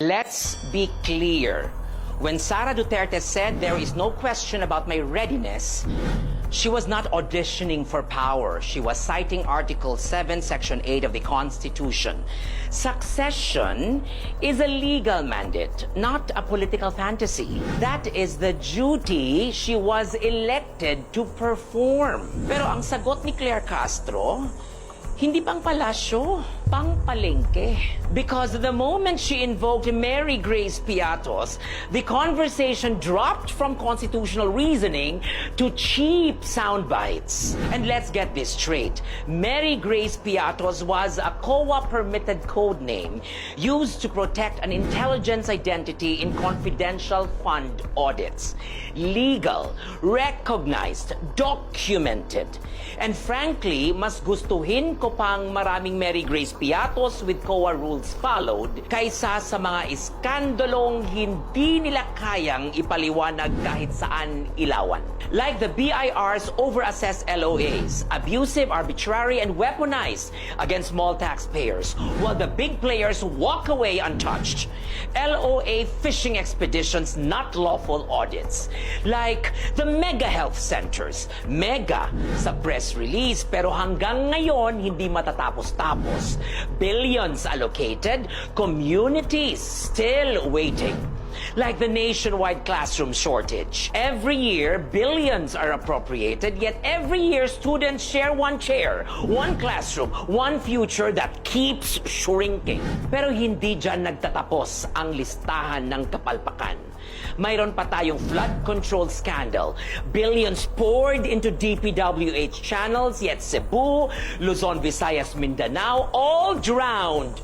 Let's be clear. When Sara Duterte said there is no question about my readiness, she was not auditioning for power. She was citing Article 7, Section 8 of the Constitution. Succession is a legal mandate, not a political fantasy. That is the duty she was elected to perform. Pero ang sagot ni Claire Castro, hindi pang palasyo, pang palengke. Because the moment she invoked Mary Grace Piatos, the conversation dropped from constitutional reasoning to cheap sound bites. And let's get this straight. Mary Grace Piatos was a COA-permitted code name used to protect an intelligence identity in confidential fund audits. Legal, recognized, documented. And frankly, mas gustuhin ko pang maraming Mary Grace Piatos with COA rules followed kaysa sa mga iskandalong hindi nila kayang ipaliwanag kahit saan ilawan. Like the BIR's overassessed LOAs, abusive, arbitrary, and weaponized against small taxpayers, while the big players walk away untouched. LOA fishing expeditions, not lawful audits. Like the mega health centers. Mega sa press release, pero hanggang ngayon hindi matatapos-tapos. Billions allocated, communities still waiting. Like the nationwide classroom shortage. Every year, billions are appropriated, yet every year students share one chair, one classroom, one future that keeps shrinking. Pero hindi dyan nagtatapos ang listahan ng kapalpakan. Mayroon pa tayong flood control scandal. Billions poured into DPWH channels, yet Cebu, Luzon, Visayas, Mindanao, all drowned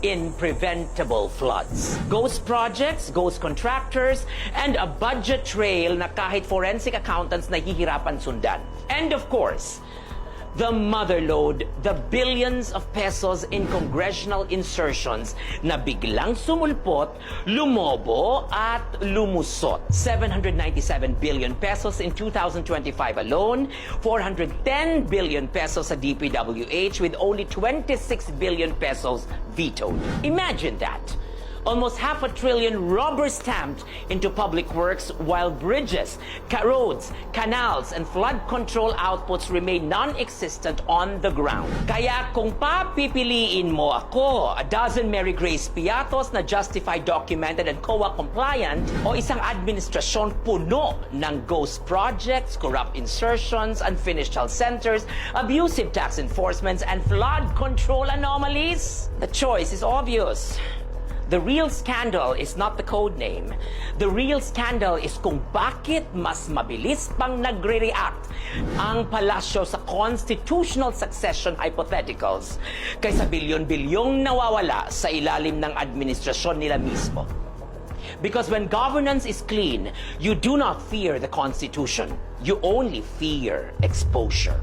in preventable floods. Ghost projects, ghost contractors, and a budget trail na kahit forensic accountants nahihirapan sundan. And of course, the motherlode, the billions of pesos in congressional insertions na biglang sumulpot, lumobo at lumusot. 797 billion pesos in 2025 alone, 410 billion pesos sa DPWH with only 26 billion pesos vetoed. Imagine that. Almost $500 billion rubber stamped into public works while bridges, roads, canals, and flood control outputs remain non-existent on the ground. Kaya kung papipiliin mo ako, a dozen Mary Grace Piatos na justified, documented, and COA compliant, o isang administrasyon puno ng ghost projects, corrupt insertions, unfinished health centers, abusive tax enforcements, and flood control anomalies, the choice is obvious. The real scandal is not the code name. The real scandal is kung bakit mas mabilis pang nagre-react ang palasyo sa constitutional succession hypotheticals kaysa bilyon-bilyong nawawala sa ilalim ng administrasyon nila mismo. Because when governance is clean, you do not fear the Constitution. You only fear exposure.